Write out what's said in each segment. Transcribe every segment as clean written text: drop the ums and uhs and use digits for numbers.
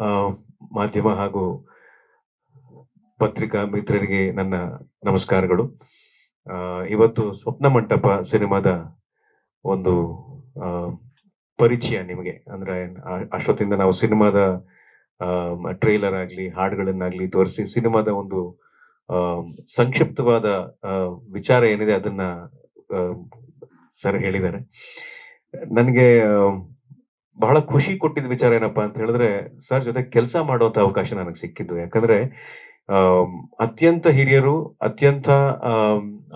ಆ, ಮಾಧ್ಯಮ ಹಾಗೂ ಪತ್ರಿಕಾ ಮಿತ್ರರಿಗೆ ನನ್ನ ನಮಸ್ಕಾರಗಳು. ಇವತ್ತು ಸ್ವಪ್ನ ಮಂಟಪ ಸಿನಿಮಾದ ಒಂದು ಆ, ಪರಿಚಯ ನಿಮಗೆ ಅಂದ್ರೆ ಅಷ್ಟೊತ್ತಿಂದ ನಾವು ಸಿನಿಮಾದ ಟ್ರೈಲರ್ ಆಗ್ಲಿ ಹಾಡುಗಳನ್ನಾಗ್ಲಿ ತೋರಿಸಿ ಸಿನಿಮಾದ ಒಂದು ಆ, ಸಂಕ್ಷಿಪ್ತವಾದ ವಿಚಾರ ಏನಿದೆ ಅದನ್ನ ಸರ್ ಹೇಳಿದ್ದಾರೆ. ನನಗೆ ಬಹಳ ಖುಷಿ ಕೊಟ್ಟಿದ್ದ ವಿಚಾರ ಏನಪ್ಪಾ ಅಂತ ಹೇಳಿದ್ರೆ ಸರ್ ಜೊತೆ ಕೆಲಸ ಮಾಡುವಂತ ಅವಕಾಶ ನನಗೆ ಸಿಕ್ಕಿದ್ದು. ಯಾಕಂದ್ರೆ ಅತ್ಯಂತ ಹಿರಿಯರು, ಅತ್ಯಂತ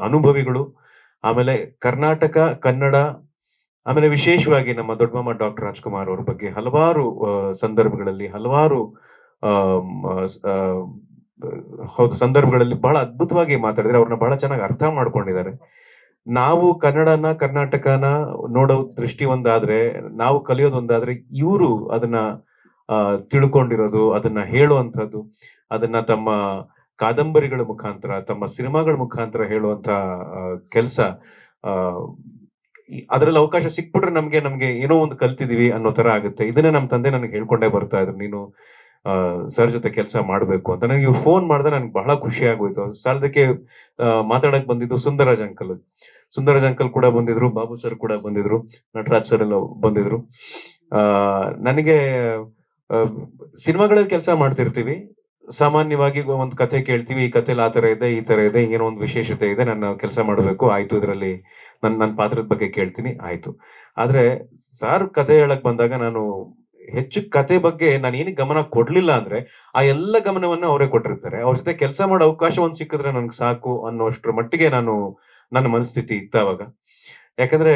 ಅನುಭವಿಗಳು, ಆಮೇಲೆ ಕರ್ನಾಟಕ ಕನ್ನಡ, ಆಮೇಲೆ ವಿಶೇಷವಾಗಿ ನಮ್ಮ ದೊಡ್ಡಮ್ಮ ಡಾಕ್ಟರ್ ರಾಜ್ಕುಮಾರ್ ಅವ್ರ ಬಗ್ಗೆ ಹಲವಾರು ಸಂದರ್ಭಗಳಲ್ಲಿ ಹೌದು ಸಂದರ್ಭಗಳಲ್ಲಿ ಬಹಳ ಅದ್ಭುತವಾಗಿ ಮಾತಾಡಿದ್ರೆ, ಅವ್ರನ್ನ ಬಹಳ ಚೆನ್ನಾಗಿ ಅರ್ಥ ಮಾಡ್ಕೊಂಡಿದ್ದಾರೆ. ನಾವು ಕನ್ನಡನ ಕರ್ನಾಟಕನ ನೋಡೋ ದೃಷ್ಟಿ ಒಂದಾದ್ರೆ, ನಾವು ಕಲಿಯೋದೊಂದಾದ್ರೆ, ಇವರು ಅದನ್ನ ತಿಳ್ಕೊಂಡಿರೋದು, ಅದನ್ನ ಹೇಳುವಂಥದ್ದು, ಅದನ್ನ ತಮ್ಮ ಕಾದಂಬರಿಗಳ ಮುಖಾಂತರ, ತಮ್ಮ ಸಿನಿಮಾಗಳ ಮುಖಾಂತರ ಹೇಳುವಂತ ಕೆಲಸ, ಅದ್ರಲ್ಲಿ ಅವಕಾಶ ಸಿಕ್ಬಿಟ್ರೆ ನಮ್ಗೆ ಏನೋ ಒಂದು ಕಲ್ತಿದೀವಿ ಅನ್ನೋ ತರ ಆಗುತ್ತೆ. ಇದನ್ನೇ ನಮ್ಮ ತಂದೆ ನನಗೆ ಹೇಳ್ಕೊಂಡೇ ಬರ್ತಾ ಇದ್ರು, ನೀನು ಸರ್ ಜೊತೆ ಕೆಲಸ ಮಾಡ್ಬೇಕು ಅಂತ. ನನಗೆ ಫೋನ್ ಮಾಡಿದ್ರೆ ನನ್ಗೆ ಬಹಳ ಖುಷಿ ಆಗೋಯ್ತು. ಸಾಲದಕ್ಕೆ ಮಾತಾಡಕ್ ಬಂದಿದ್ದು ಸುಂದರರಾಜ್ ಅಂಕಲ್ ಕೂಡ ಬಂದಿದ್ರು, ಬಾಬು ಸರ್ ಕೂಡ ಬಂದಿದ್ರು, ನಟರಾಜ್ ಸರ್ ಎಲ್ಲ ಬಂದಿದ್ರು. ನನಗೆ ಸಿನಿಮಾಗಳಲ್ಲಿ ಕೆಲಸ ಮಾಡ್ತಿರ್ತೀವಿ, ಸಾಮಾನ್ಯವಾಗಿ ಒಂದು ಕಥೆ ಕೇಳ್ತೀವಿ, ಈ ಕಥೆಲಿ ಆ ತರ ಇದೆ, ಈ ತರ ಇದೆ, ಏನೋ ಒಂದು ವಿಶೇಷತೆ ಇದೆ, ನನ್ನ ಕೆಲಸ ಮಾಡಬೇಕು, ಆಯ್ತು, ಇದರಲ್ಲಿ ನನ್ನ ಪಾತ್ರದ ಬಗ್ಗೆ ಕೇಳ್ತೀನಿ, ಆಯ್ತು. ಆದ್ರೆ ಸಾರ್ ಕಥೆ ಹೇಳಕ್ ಬಂದಾಗ ನಾನು ಹೆಚ್ಚು ಕತೆ ಬಗ್ಗೆ ನಾನು ಏನಕ್ಕೆ ಗಮನ ಕೊಡ್ಲಿಲ್ಲ ಅಂದ್ರೆ, ಆ ಎಲ್ಲ ಗಮನವನ್ನ ಅವರೇ ಕೊಟ್ಟಿರ್ತಾರೆ. ಅವ್ರ ಜೊತೆ ಕೆಲಸ ಮಾಡೋ ಅವಕಾಶ ಒಂದ್ ಸಿಕ್ಕಿದ್ರೆ ನನ್ಗೆ ಸಾಕು ಅನ್ನೋಷ್ಟ್ರ ಮಟ್ಟಿಗೆ ನನ್ನ ಮನಸ್ಥಿತಿ ಇತ್ತು ಅವಾಗ. ಯಾಕಂದ್ರೆ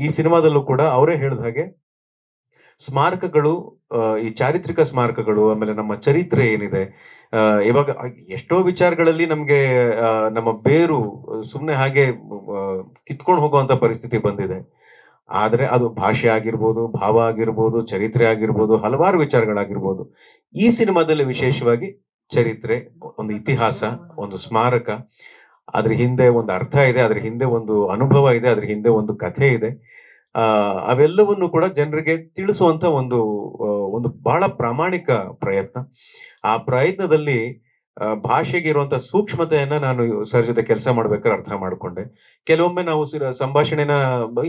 ಈ ಸಿನಿಮಾದಲ್ಲೂ ಕೂಡ ಅವರೇ ಹೇಳಿದ ಹಾಗೆ ಸ್ಮಾರಕಗಳು, ಈ ಚಾರಿತ್ರಿಕ ಸ್ಮಾರಕಗಳು, ಆಮೇಲೆ ನಮ್ಮ ಚರಿತ್ರೆ ಏನಿದೆ, ಇವಾಗ ಎಷ್ಟೋ ವಿಚಾರಗಳಲ್ಲಿ ನಮ್ಗೆ ನಮ್ಮ ಬೇರು ಸುಮ್ನೆ ಹಾಗೆ ಕಿತ್ಕೊಂಡು ಹೋಗುವಂತ ಪರಿಸ್ಥಿತಿ ಬಂದಿದೆ. ಆದ್ರೆ ಅದು ಭಾಷೆ ಆಗಿರ್ಬೋದು, ಭಾವ ಆಗಿರ್ಬೋದು, ಚರಿತ್ರೆ ಆಗಿರ್ಬೋದು, ಹಲವಾರು ವಿಚಾರಗಳಾಗಿರ್ಬೋದು. ಈ ಸಿನಿಮಾದಲ್ಲಿ ವಿಶೇಷವಾಗಿ ಚರಿತ್ರೆ, ಒಂದು ಇತಿಹಾಸ, ಒಂದು ಸ್ಮಾರಕ, ಅದ್ರ ಹಿಂದೆ ಒಂದು ಅರ್ಥ ಇದೆ, ಅದ್ರ ಹಿಂದೆ ಒಂದು ಅನುಭವ ಇದೆ, ಅದ್ರ ಹಿಂದೆ ಒಂದು ಕಥೆ ಇದೆ. ಅವೆಲ್ಲವನ್ನು ಕೂಡ ಜನರಿಗೆ ತಿಳಿಸುವಂತ ಒಂದು ಬಹಳ ಪ್ರಾಮಾಣಿಕ ಪ್ರಯತ್ನ. ಆ ಪ್ರಯತ್ನದಲ್ಲಿ ಭಾಷೆಗೆ ಇರುವಂತ ಸೂಕ್ಷ್ಮತೆಯನ್ನ ನಾನು ಸರ್ ಜೊತೆ ಕೆಲಸ ಮಾಡ್ಬೇಕಾದ್ರೆ ಅರ್ಥ ಮಾಡ್ಕೊಂಡೆ. ಕೆಲವೊಮ್ಮೆ ನಾವು ಸಂಭಾಷಣೆನ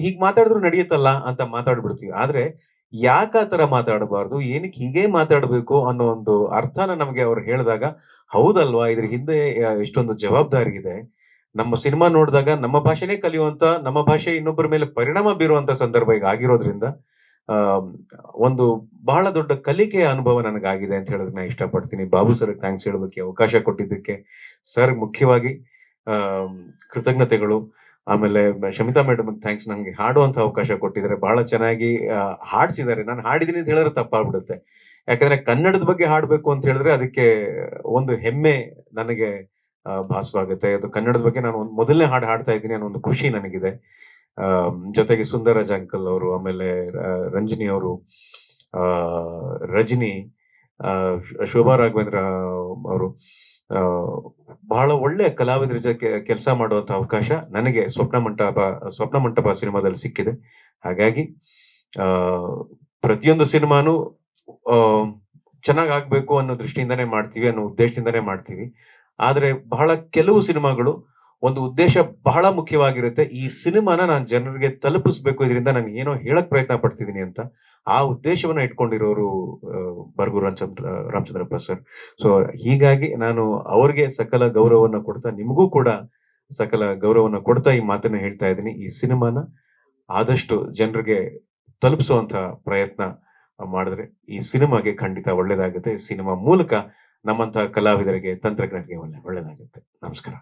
ಹೀಗ್ ಮಾತಾಡಿದ್ರು ನಡೆಯುತ್ತಲ್ಲ ಅಂತ ಮಾತಾಡ್ಬಿಡ್ತೀವಿ. ಆದ್ರೆ ಯಾಕೆ ಆ ತರ ಮಾತಾಡಬಾರ್ದು, ಏನಕ್ಕೆ ಹೀಗೆ ಮಾತಾಡ್ಬೇಕು ಅನ್ನೋ ಒಂದು ಅರ್ಥನ ನಮ್ಗೆ ಅವ್ರು ಹೇಳಿದಾಗ, ಹೌದಲ್ವಾ, ಇದ್ರ ಹಿಂದೆ ಇಷ್ಟೊಂದು ಜವಾಬ್ದಾರಿ ಇದೆ. ನಮ್ಮ ಸಿನಿಮಾ ನೋಡಿದಾಗ ನಮ್ಮ ಭಾಷೆನೇ ಕಲಿಯುವಂತ, ನಮ್ಮ ಭಾಷೆ ಇನ್ನೊಬ್ಬರ ಮೇಲೆ ಪರಿಣಾಮ ಬೀರುವಂತ ಸಂದರ್ಭ ಈಗ ಆಗಿರೋದ್ರಿಂದ ಒಂದು ಬಹಳ ದೊಡ್ಡ ಕಲಿಕೆಯ ಅನುಭವ ನನಗಾಗಿದೆ ಅಂತ ಹೇಳೋದನ್ನ ಇಷ್ಟಪಡ್ತೀನಿ. ಬಾಬು ಸರ್ ಥ್ಯಾಂಕ್ಸ್ ಹೇಳೋದಕ್ಕೆ ಅವಕಾಶ ಕೊಟ್ಟಿದ್ದಕ್ಕೆ ಸರ್ ಮುಖ್ಯವಾಗಿ ಕೃತಜ್ಞತೆಗಳು. ಆಮೇಲೆ ಶಮಿತಾ ಮೇಡಮ್ ಥ್ಯಾಂಕ್ಸ್, ನಂಗೆ ಹಾಡುವಂತ ಅವಕಾಶ ಕೊಟ್ಟಿದ್ದಾರೆ, ಬಹಳ ಚೆನ್ನಾಗಿ ಹಾಡ್ಸಿದ್ದಾರೆ. ನಾನು ಹಾಡಿದೀನಿ ಅಂತ ಹೇಳಿದ್ರೆ ತಪ್ಪಾಗ್ಬಿಡುತ್ತೆ. ಯಾಕಂದ್ರೆ ಕನ್ನಡದ ಬಗ್ಗೆ ಹಾಡ್ಬೇಕು ಅಂತ ಹೇಳಿದ್ರೆ ಅದಕ್ಕೆ ಒಂದು ಹೆಮ್ಮೆ ನನಗೆ ಭಾಸವಾಗುತ್ತೆ. ಅದು ಕನ್ನಡದ ಬಗ್ಗೆ ನಾನು ಒಂದು ಮೊದಲನೇ ಹಾಡು ಹಾಡ್ತಾ ಇದ್ದೀನಿ ಅನ್ನೋ ಒಂದು ಖುಷಿ ನನಗಿದೆ. ಜೊತೆಗೆ ಸುಂದರರಾಜ್ ಅಂಕಲ್ ಅವರು, ಆಮೇಲೆ ರಂಜನಿ ಅವರು, ರಜನಿ, ಶೋಭಾ ರಾಘವೇಂದ್ರ ಅವರು, ಬಹಳ ಒಳ್ಳೆ ಕಲಾವಿದರ ಜೊತೆ ಕೆಲಸ ಮಾಡುವಂತ ಅವಕಾಶ ನನಗೆ ಸ್ವಪ್ನ ಮಂಟಪ ಸಿನಿಮಾದಲ್ಲಿ ಸಿಕ್ಕಿದೆ. ಹಾಗಾಗಿ ಪ್ರತಿಯೊಂದು ಸಿನಿಮಾನು ಚೆನ್ನಾಗ್ ಆಗ್ಬೇಕು ಅನ್ನೋ ದೃಷ್ಟಿಯಿಂದಾನೇ ಮಾಡ್ತೀವಿ, ಅನ್ನೋ ಉದ್ದೇಶದಿಂದಾನೇ ಮಾಡ್ತೀವಿ. ಆದ್ರೆ ಬಹಳ ಕೆಲವು ಸಿನಿಮಾಗಳು ಒಂದು ಉದ್ದೇಶ ಬಹಳ ಮುಖ್ಯವಾಗಿರುತ್ತೆ. ಈ ಸಿನಿಮಾನ ನಾನು ಜನರಿಗೆ ತಲುಪಿಸ್ಬೇಕು, ಇದರಿಂದ ನಾನು ಏನೋ ಹೇಳಕ್ ಪ್ರಯತ್ನ ಪಡ್ತಿದ್ದೀನಿ ಅಂತ ಆ ಉದ್ದೇಶವನ್ನ ಇಟ್ಕೊಂಡಿರೋರು ಬರಗೂರು ರಾಮಚಂದ್ರಪ್ಪ ಸರ್. ಸೊ ಹೀಗಾಗಿ ನಾನು ಅವ್ರಿಗೆ ಸಕಲ ಗೌರವವನ್ನ ಕೊಡ್ತಾ, ನಿಮಗೂ ಕೂಡ ಸಕಲ ಗೌರವವನ್ನ ಕೊಡ್ತಾ ಈ ಮಾತನ್ನ ಹೇಳ್ತಾ ಇದ್ದೀನಿ. ಈ ಸಿನಿಮಾನ ಆದಷ್ಟು ಜನರಿಗೆ ತಲುಪಿಸುವಂತ ಪ್ರಯತ್ನ ಮಾಡಿದ್ರೆ ಈ ಸಿನಿಮಾಗೆ ಖಂಡಿತ ಒಳ್ಳೇದಾಗುತ್ತೆ. ಈ ಸಿನಿಮಾ ಮೂಲಕ ನಮ್ಮಂತಹ ಕಲಾವಿದರಿಗೆ, ತಂತ್ರಜ್ಞರಿಗೆ ಒಳ್ಳೇದಾಗುತ್ತೆ. ನಮಸ್ಕಾರ.